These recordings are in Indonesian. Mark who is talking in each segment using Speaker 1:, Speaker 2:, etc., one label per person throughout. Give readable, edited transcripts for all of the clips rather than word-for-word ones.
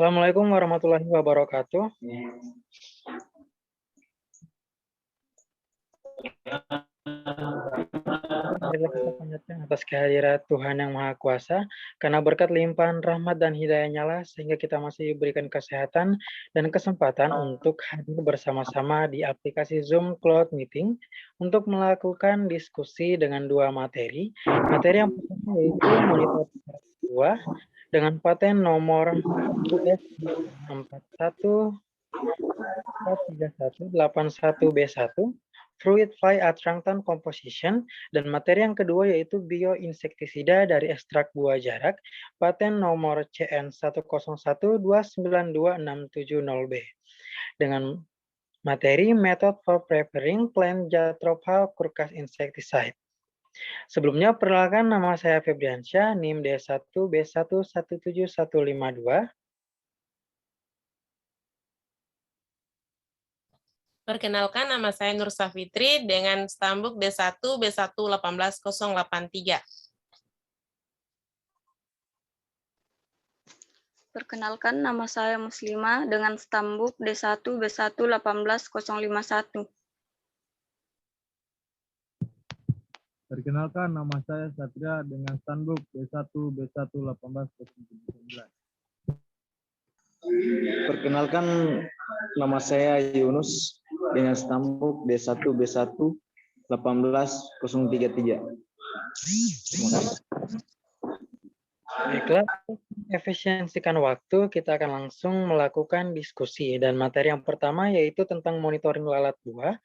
Speaker 1: Assalamualaikum warahmatullahi wabarakatuh. Marilah kita panjatkan atas kehadirat Tuhan Yang Maha Kuasa, karena berkat limpahan rahmat dan hidayah-Nya lah, sehingga kita masih diberikan kesehatan dan kesempatan untuk hadir bersama-sama di aplikasi Zoom Cloud Meeting untuk melakukan diskusi dengan dua materi. Materi yang pertama yaitu monitor buah dengan paten nomor US 413181B1 Fruit Fly Attractant Composition, dan materi yang kedua yaitu bioinsektisida dari ekstrak buah jarak, paten nomor CN 101292670B, dengan materi Method for Preparing Plant Jatropha Curcas Insecticide. Sebelumnya, perkenalkan, nama saya Febriansyah, NIM D1B117152.
Speaker 2: Perkenalkan, nama saya Nur Safitri dengan stambuk D1 B1 18083.
Speaker 3: Perkenalkan, nama saya Muslimah dengan stambuk D1 B1 18051.
Speaker 4: Perkenalkan, nama saya Satria dengan stambuk D1 B1 18019.
Speaker 5: Perkenalkan, nama saya Yunus dengan stambuk D1 B1 18033. Terima kasih.
Speaker 1: Baiklah, efisiensikan waktu, kita akan langsung melakukan diskusi. Dan materi yang pertama yaitu tentang monitoring lalat buah,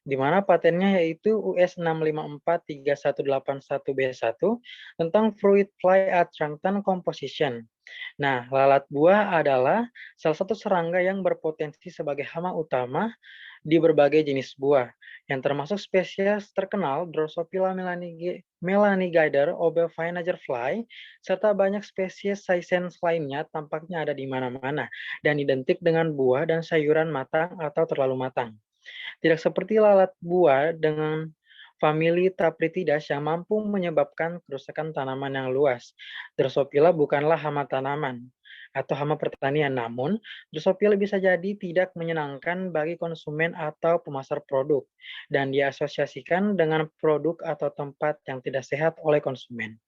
Speaker 1: di mana patennya yaitu US 6543181B1 tentang Fruit Fly Attractant Composition. Nah, lalat buah adalah salah satu serangga yang berpotensi sebagai hama utama di berbagai jenis buah, yang termasuk spesies terkenal Drosophila melanigader, Obelvinager fly, serta banyak spesies Saisens lainnya tampaknya ada di mana-mana dan identik dengan buah dan sayuran matang atau terlalu matang. Tidak seperti lalat buah dengan famili Tapritidas yang mampu menyebabkan kerusakan tanaman yang luas. Drosophila bukanlah hama tanaman atau hama pertanian, namun Drosophila bisa jadi tidak menyenangkan bagi konsumen atau pemasar produk dan diasosiasikan dengan produk atau tempat yang tidak sehat oleh konsumen.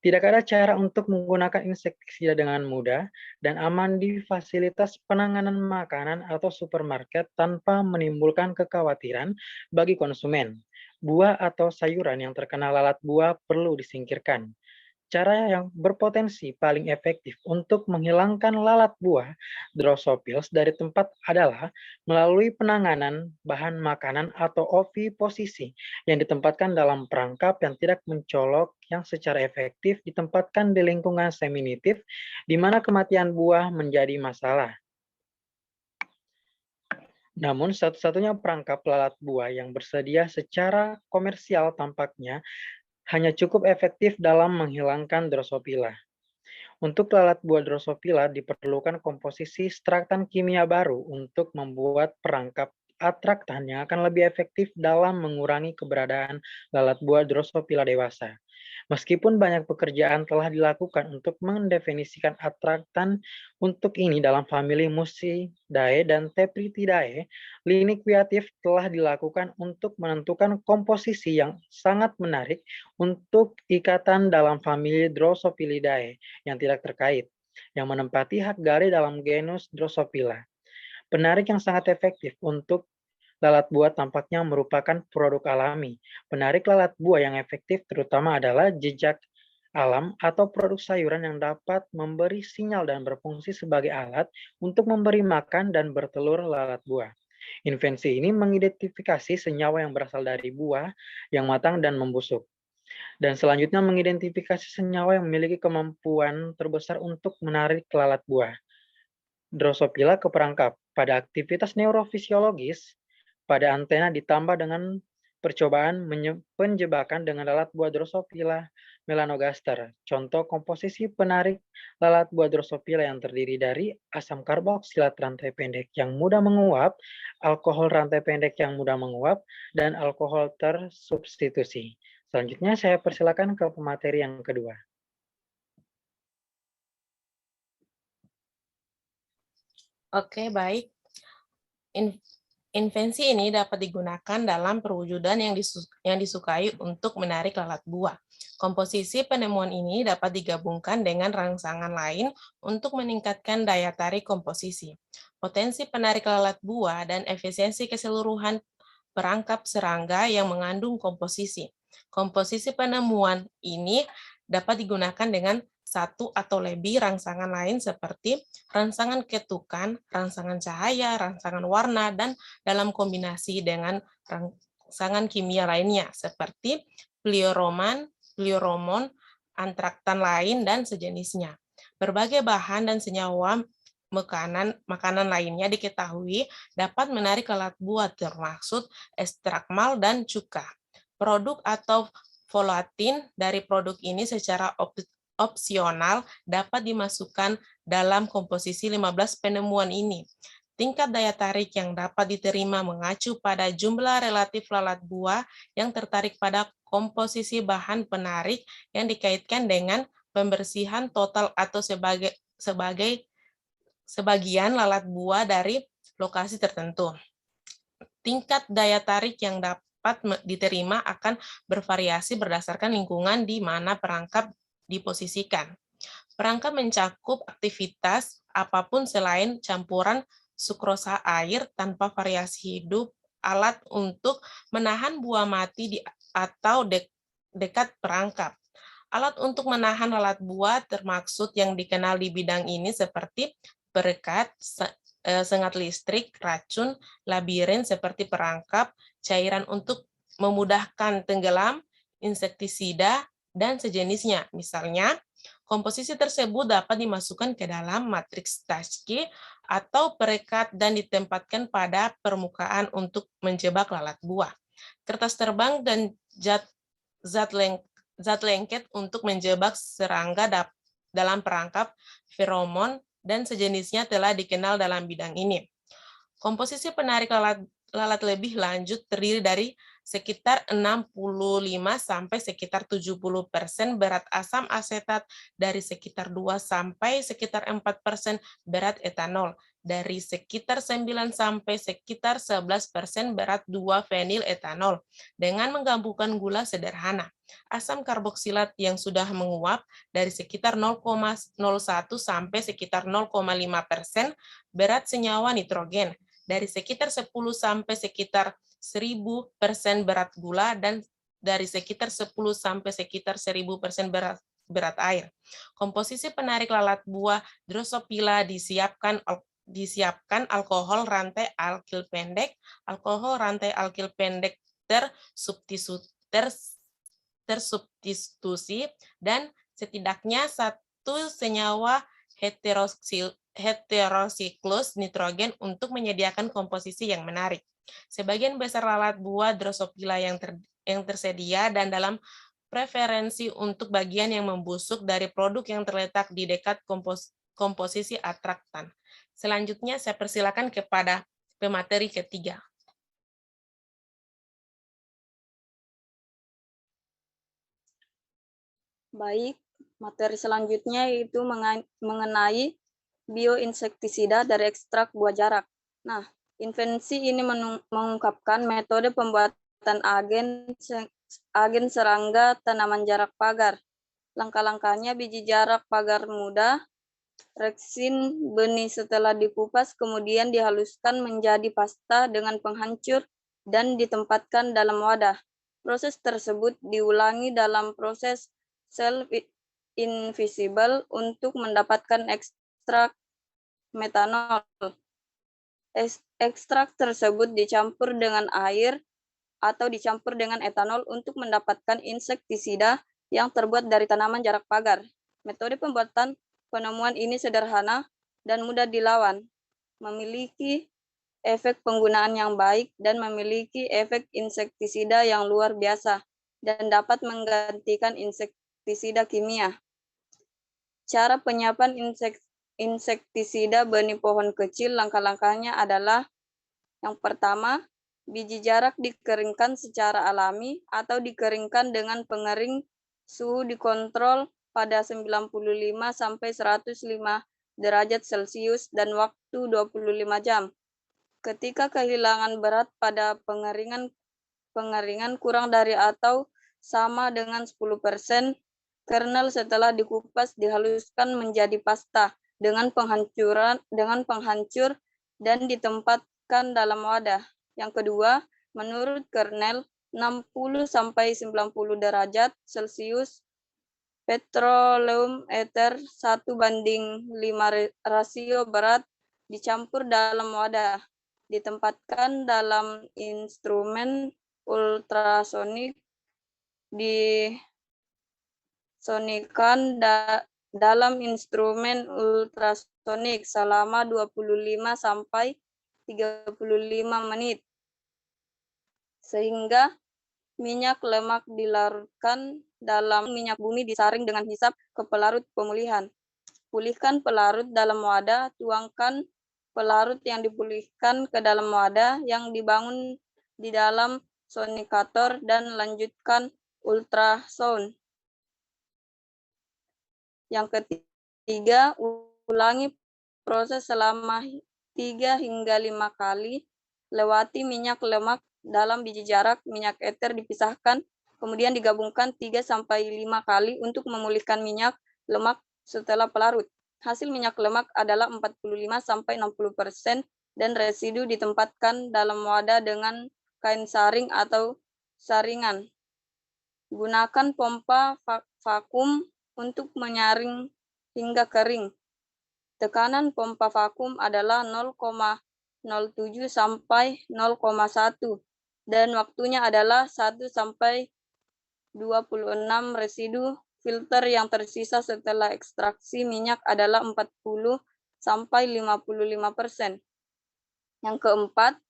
Speaker 1: Tidak ada cara untuk menggunakan insektisida dengan mudah dan aman di fasilitas penanganan makanan atau supermarket tanpa menimbulkan kekhawatiran bagi konsumen. Buah atau sayuran yang terkena lalat buah perlu disingkirkan. Cara yang berpotensi paling efektif untuk menghilangkan lalat buah Drosophila dari tempat adalah melalui penanganan bahan makanan atau oviposisi yang ditempatkan dalam perangkap yang tidak mencolok, yang secara efektif ditempatkan di lingkungan seminitif di mana kematian buah menjadi masalah. Namun satu-satunya perangkap lalat buah yang bersedia secara komersial tampaknya hanya cukup efektif dalam menghilangkan Drosophila. Untuk lalat buah Drosophila diperlukan komposisi ekstraktan kimia baru untuk membuat perangkap atraktan yang akan lebih efektif dalam mengurangi keberadaan lalat buah Drosophila dewasa. Meskipun banyak pekerjaan telah dilakukan untuk mendefinisikan atraktan untuk ini dalam famili Musidae dan Tepritidae, lini kreatif telah dilakukan untuk menentukan komposisi yang sangat menarik untuk ikatan dalam famili Drosophilidae yang tidak terkait, yang menempati hak gari dalam genus Drosophila. Penarik yang sangat efektif untuk lalat buah tampaknya merupakan produk alami. Penarik lalat buah yang efektif terutama adalah jejak alam atau produk sayuran yang dapat memberi sinyal dan berfungsi sebagai alat untuk memberi makan dan bertelur lalat buah. Invensi ini mengidentifikasi senyawa yang berasal dari buah yang matang dan membusuk. Dan selanjutnya mengidentifikasi senyawa yang memiliki kemampuan terbesar untuk menarik lalat buah Drosophila ke perangkap. Pada aktivitas neurofisiologis, pada antena ditambah dengan percobaan penjebakan dengan lalat buah Drosophila melanogaster. Contoh komposisi penarik lalat buah Drosophila yang terdiri dari asam karboksilat rantai pendek yang mudah menguap, alkohol rantai pendek yang mudah menguap, dan alkohol tersubstitusi. Selanjutnya saya persilakan ke pemateri yang kedua.
Speaker 2: Oke, baik. Invensi ini dapat digunakan dalam perwujudan yang disukai untuk menarik lalat buah. Komposisi penemuan ini dapat digabungkan dengan rangsangan lain untuk meningkatkan daya tarik komposisi, potensi penarik lalat buah, dan efisiensi keseluruhan perangkap serangga yang mengandung komposisi. Komposisi penemuan ini dapat digunakan dengan satu atau lebih rangsangan lain seperti rangsangan ketukan, rangsangan cahaya, rangsangan warna, dan dalam kombinasi dengan rangsangan kimia lainnya seperti plioromon, antraktan lain, dan sejenisnya. Berbagai bahan dan senyawa makanan lainnya diketahui dapat menarik lalat buah termasuk ekstrakmal dan cuka. Produk atau volatin dari produk ini secara opsional dapat dimasukkan dalam komposisi 15 penemuan ini. Tingkat daya tarik yang dapat diterima mengacu pada jumlah relatif lalat buah yang tertarik pada komposisi bahan penarik yang dikaitkan dengan pembersihan total atau sebagian lalat buah dari lokasi tertentu. Tingkat daya tarik yang dapat diterima akan bervariasi berdasarkan lingkungan di mana perangkap diposisikan. Perangkap mencakup aktivitas apapun selain campuran sukrosa air tanpa variasi hidup, alat untuk menahan buah mati atau dekat perangkap. Alat untuk menahan lalat buah termaksud yang dikenal di bidang ini seperti perekat, sengat listrik, racun, labirin seperti perangkap, cairan untuk memudahkan tenggelam, insektisida, dan sejenisnya. Misalnya, komposisi tersebut dapat dimasukkan ke dalam matriks Taschke atau perekat dan ditempatkan pada permukaan untuk menjebak lalat buah. Kertas terbang dan zat lengket untuk menjebak serangga dalam perangkap feromon dan sejenisnya telah dikenal dalam bidang ini. Komposisi penarik lalat lebih lanjut terdiri dari sekitar 65 sampai sekitar 70% berat asam asetat, dari sekitar 2 sampai sekitar 4% berat etanol, dari sekitar 9 sampai sekitar 11% berat 2-fenil etanol, dengan menggabungkan gula sederhana. Asam karboksilat yang sudah menguap dari sekitar 0,01 sampai sekitar 0,5% berat senyawa nitrogen, dari sekitar 10 sampai sekitar 1000% berat gula, dan dari sekitar 10 sampai sekitar 1000% berat air. Komposisi penarik lalat buah Drosophila disiapkan alkohol rantai alkil pendek tersubstitusi, dan setidaknya satu senyawa heterosiklus nitrogen untuk menyediakan komposisi yang menarik. Sebagian besar lalat buah Drosophila yang tersedia dan dalam preferensi untuk bagian yang membusuk dari produk yang terletak di dekat komposisi atraktan. Selanjutnya saya persilakan kepada pemateri ketiga.
Speaker 3: Baik, materi selanjutnya yaitu mengenai bioinsektisida dari ekstrak buah jarak. Nah, invensi ini mengungkapkan metode pembuatan agen serangga tanaman jarak pagar. Langkah-langkahnya: biji jarak pagar muda, reksin benih setelah dikupas, kemudian dihaluskan menjadi pasta dengan penghancur dan ditempatkan dalam wadah. Proses tersebut diulangi dalam proses sel invisible untuk mendapatkan ekstrak metanol. Ekstrak tersebut dicampur dengan air atau dicampur dengan etanol untuk mendapatkan insektisida yang terbuat dari tanaman jarak pagar. Metode pembuatan penemuan ini sederhana dan mudah dilawan, memiliki efek penggunaan yang baik, dan memiliki efek insektisida yang luar biasa, dan dapat menggantikan insektisida kimia. Cara penyiapan insektisida benih pohon kecil, langkah-langkahnya adalah: yang pertama, biji jarak dikeringkan secara alami atau dikeringkan dengan pengering suhu dikontrol pada 95 sampai 105 derajat Celcius dan waktu 25 jam. Ketika kehilangan berat pada pengeringan kurang dari atau sama dengan 10%, kernel setelah dikupas dihaluskan menjadi pasta dengan penghancur dan ditempatkan dalam wadah. Yang kedua, menurut kernel 60-90 derajat Celcius, petroleum ether 1:5 rasio berat dicampur dalam wadah, ditempatkan dalam instrumen ultrasonik, dalam instrumen ultrasonik selama 25-35 menit, sehingga minyak lemak dilarutkan dalam minyak bumi disaring dengan hisap ke pelarut pemulihan. Pulihkan pelarut dalam wadah, tuangkan pelarut yang dipulihkan ke dalam wadah yang dibangun di dalam sonikator dan lanjutkan ultrasound. Yang ketiga, ulangi proses selama 3 hingga 5 kali, lewati minyak lemak dalam biji jarak, minyak ether dipisahkan, kemudian digabungkan 3-5 kali untuk memulihkan minyak lemak setelah pelarut. Hasil minyak lemak adalah 45-60% dan residu ditempatkan dalam wadah dengan kain saring atau saringan. Gunakan pompa vakum untuk menyaring hingga kering. Tekanan pompa vakum adalah 0,07 sampai 0,1 dan waktunya adalah 1-26 residu filter yang tersisa setelah ekstraksi minyak adalah 40-55%. Yang keempat,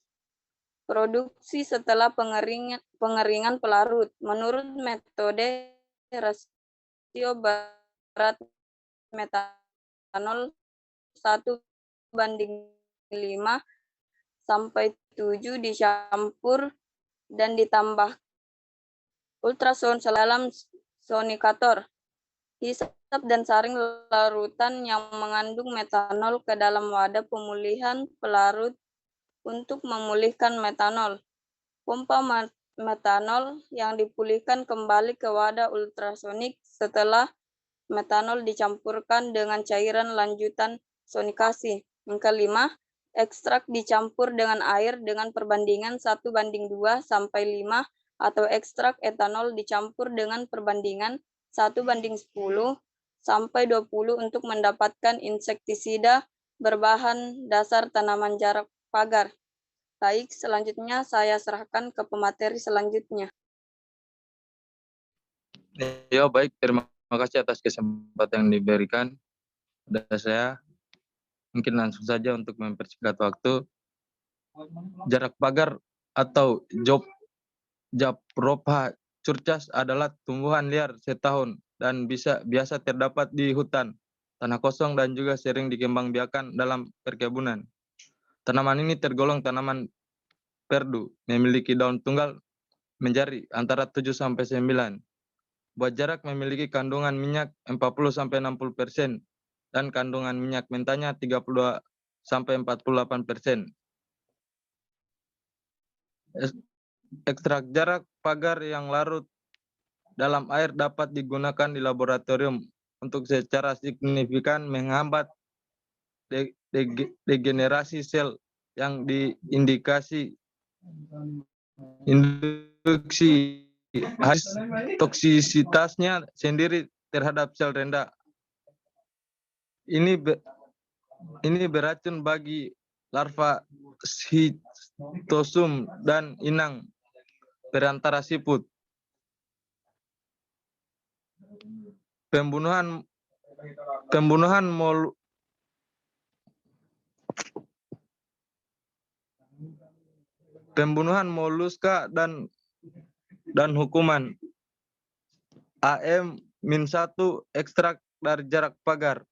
Speaker 3: produksi setelah pengeringan pelarut. Menurut metode rasio berat metanol 1:5 sampai 7 dicampur dan ditambah ultrasound dalam sonikator. Hisap dan saring larutan yang mengandung metanol ke dalam wadah pemulihan pelarut untuk memulihkan metanol. Pompa metanol yang dipulihkan kembali ke wadah ultrasonik setelah metanol dicampurkan dengan cairan lanjutan sonikasi. Yang kelima, ekstrak dicampur dengan air dengan perbandingan 1:2 sampai 5 atau ekstrak etanol dicampur dengan perbandingan 1:10 sampai 20 untuk mendapatkan insektisida berbahan dasar tanaman jarak pagar. Baik, selanjutnya saya serahkan ke pemateri selanjutnya.
Speaker 6: Ya, baik. Terima kasih atas kesempatan yang diberikan kepada saya. Mungkin langsung saja untuk mempersingkat waktu. Jarak pagar atau Japropa curcas adalah tumbuhan liar setahun dan biasa terdapat di hutan, tanah kosong dan juga sering dikembangbiakan dalam perkebunan. Tanaman ini tergolong tanaman perdu, memiliki daun tunggal menjari antara 7-9. Buah jarak memiliki kandungan minyak 40-60% dan kandungan minyak mentahnya 32-48%. Ekstrak jarak pagar yang larut dalam air dapat digunakan di laboratorium untuk secara signifikan menghambat degenerasi sel yang diindikasi induksi. Toksisitasnya sendiri terhadap sel rendah. Ini beracun bagi larva Schistosum dan inang perantara siput. Pembunuhan moluska dan hukuman. AM-1 ekstrak dari jarak pagar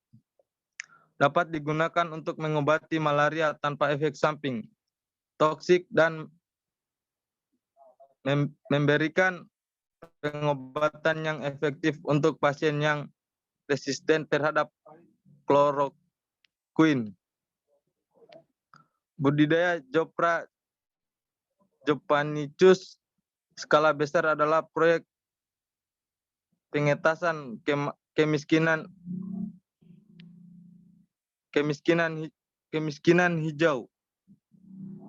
Speaker 6: dapat digunakan untuk mengobati malaria tanpa efek samping toksik dan memberikan pengobatan yang efektif untuk pasien yang resisten terhadap Queen. Budidaya Jopra Jopanicus skala besar adalah proyek pengentasan kemiskinan hijau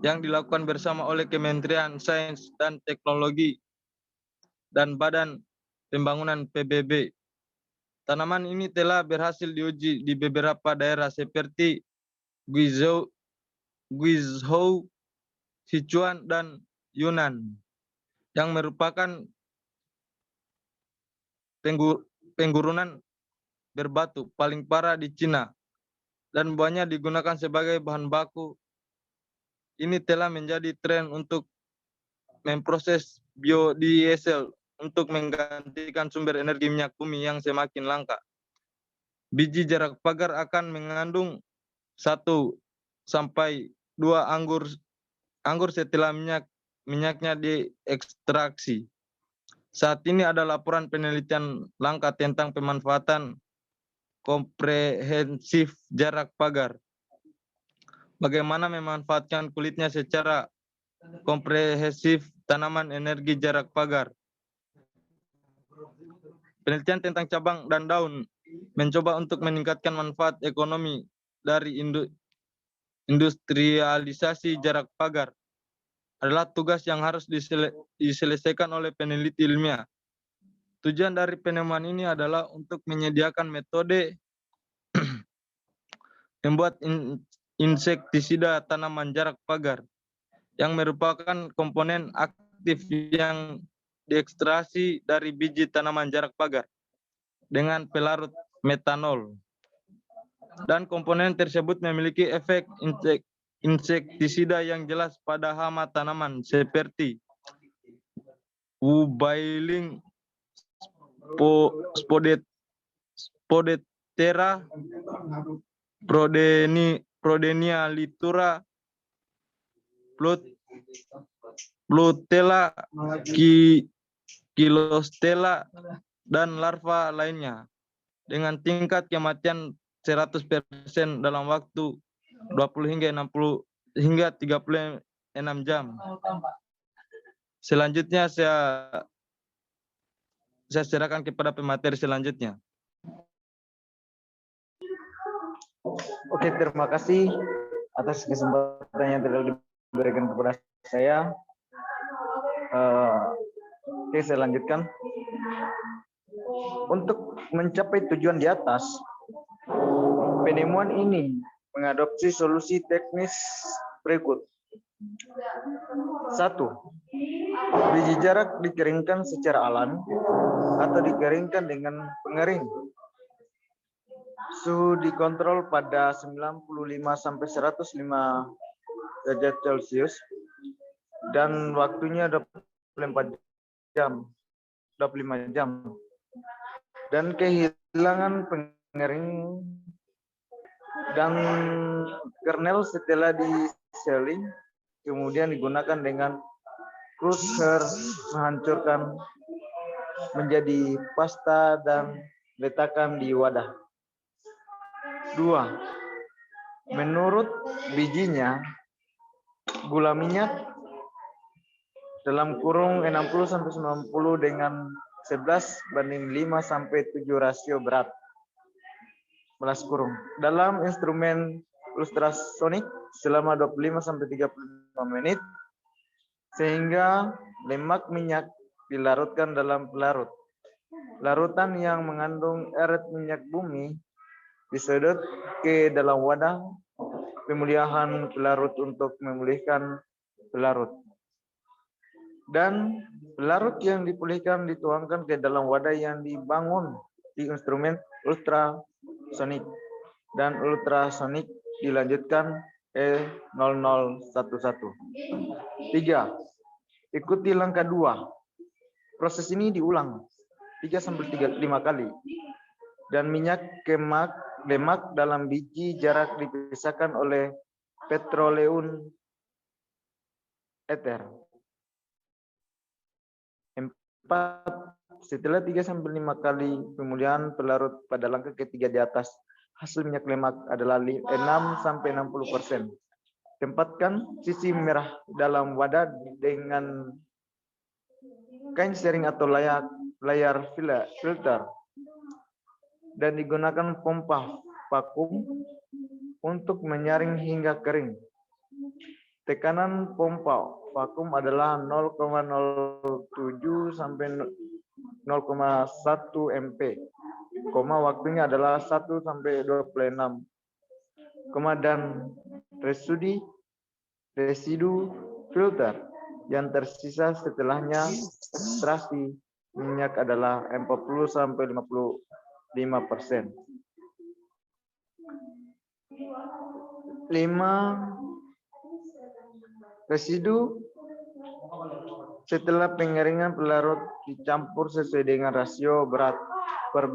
Speaker 6: yang dilakukan bersama oleh Kementerian Sains dan Teknologi dan Badan Pembangunan PBB. Tanaman ini telah berhasil diuji di beberapa daerah seperti Guizhou, Sichuan, dan Yunnan, yang merupakan penggurunan berbatu paling parah di Cina dan banyak digunakan sebagai bahan baku. Ini telah menjadi tren untuk memproses biodiesel untuk menggantikan sumber energi minyak bumi yang semakin langka. Biji jarak pagar akan mengandung 1 sampai 2 anggur setelah minyaknya diekstraksi. Saat ini ada laporan penelitian langka tentang pemanfaatan komprehensif jarak pagar. Bagaimana memanfaatkan kulitnya secara komprehensif tanaman energi jarak pagar. Penelitian tentang cabang dan daun mencoba untuk meningkatkan manfaat ekonomi dari industrialisasi jarak pagar. Adalah tugas yang harus diselesaikan oleh peneliti ilmiah. Tujuan dari penemuan ini adalah untuk menyediakan metode membuat insektisida tanaman jarak pagar yang merupakan komponen aktif yang diekstraksi dari biji tanaman jarak pagar dengan pelarut metanol. Dan komponen tersebut memiliki efek insektisida yang jelas pada hama tanaman seperti Wubailling Spodetera, Prodenia litura, Plutella, Kilostella, dan larva lainnya dengan tingkat kematian 100% dalam waktu 20 hingga 36 jam. Selanjutnya saya serahkan kepada pemateri selanjutnya.
Speaker 5: Oke, terima kasih atas kesempatan yang telah diberikan kepada saya. Oke, saya lanjutkan. Untuk mencapai tujuan di atas, penemuan ini mengadopsi solusi teknis berikut. 1. Biji jarak dikeringkan secara alami atau dikeringkan dengan pengering. Suhu dikontrol pada 95 sampai 105 derajat Celcius dan waktunya 25 jam. Dan kehilangan pengering dan kernel setelah diseling kemudian digunakan dengan crusher menghancurkan menjadi pasta dan letakkan di wadah. 2. Menurut bijinya, gula minyak dalam kurung 60 sampai 90 dengan 11:5 sampai 7 rasio berat. Belas kurung. Dalam instrumen ultrasonik selama 25 sampai 35 menit sehingga lemak minyak dilarutkan dalam pelarut. Larutan yang mengandung eret minyak bumi disedot ke dalam wadah pemulihan pelarut untuk memulihkan pelarut. Dan pelarut yang dipulihkan dituangkan ke dalam wadah yang dibangun di instrumen ultrasonik. Dan ultrasonik dilanjutkan E0011. 3. Ikuti langkah 2. Proses ini diulang 3-5 kali. Dan minyak lemak dalam biji jarak dipisahkan oleh petroleum ether. 4. Setelah 3-5 kali pemulihan pelarut pada langkah ketiga di atas hasil minyak lemak adalah 6-60%. Tempatkan sisi merah dalam wadah dengan kain sering atau layar filter dan digunakan pompa vakum untuk menyaring hingga kering. Tekanan pompa vakum adalah 0,07 sampai 0,1 MP. Waktunya adalah 1 sampai 26. Dan residu filter yang tersisa setelahnya ekstraksi minyak adalah 40 sampai 55%. 5. Residu setelah pengeringan pelarut dicampur sesuai dengan rasio berat per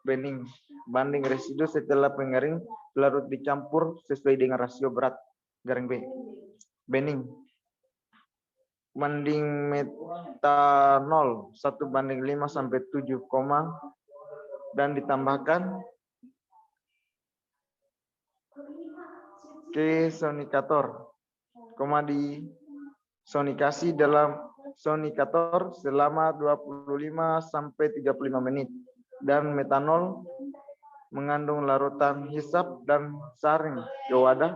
Speaker 5: bening banding residu setelah pengering pelarut dicampur sesuai dengan rasio berat garing B bening banding metanol 1:5 sampai 7, dan ditambahkan ke sonikator, disonikasi dalam sonikator selama 25 sampai 35 menit. Dan metanol mengandung larutan hisap dan saring ke wadah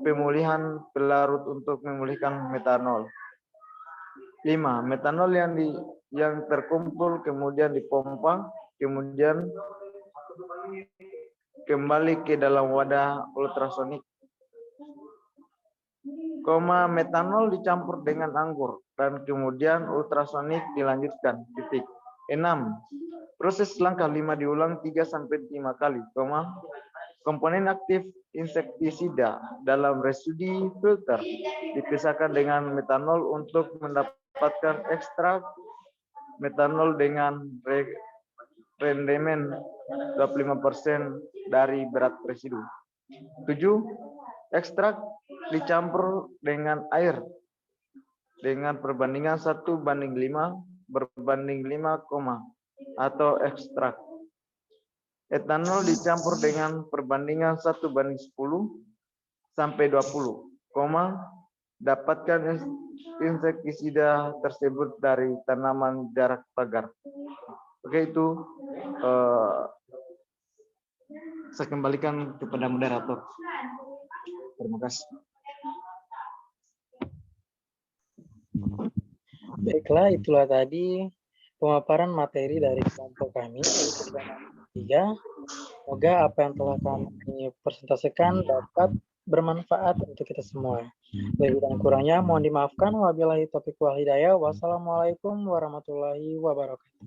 Speaker 5: pemulihan pelarut untuk memulihkan metanol. 5. Metanol yang terkumpul kemudian dipompa, kemudian kembali ke dalam wadah ultrasonik. Metanol dicampur dengan anggur dan kemudian ultrasonik dilanjutkan. 6. Proses langkah 5 diulang 3-5 kali. Komponen aktif insektisida dalam residu filter dipisahkan dengan metanol untuk mendapatkan ekstrak metanol dengan rendemen 25% dari berat residu. 7. Ekstrak dicampur dengan air dengan perbandingan 1:5 berbanding 5, atau ekstrak. Etanol dicampur dengan perbandingan 1:10 sampai 20, dapatkan insektisida tersebut dari tanaman jarak pagar. Oke, itu saya kembalikan kepada moderator. Terima kasih.
Speaker 1: Baiklah, itulah tadi pemaparan materi dari kelompok kami, yaitu 3. Semoga apa yang telah kami presentasikan dapat bermanfaat untuk kita semua. Lebih dan kurangnya mohon dimaafkan. Wabillahi taufiq wal hidayah. Wassalamualaikum warahmatullahi wabarakatuh.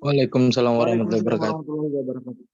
Speaker 6: Waalaikumsalam warahmatullahi wabarakatuh.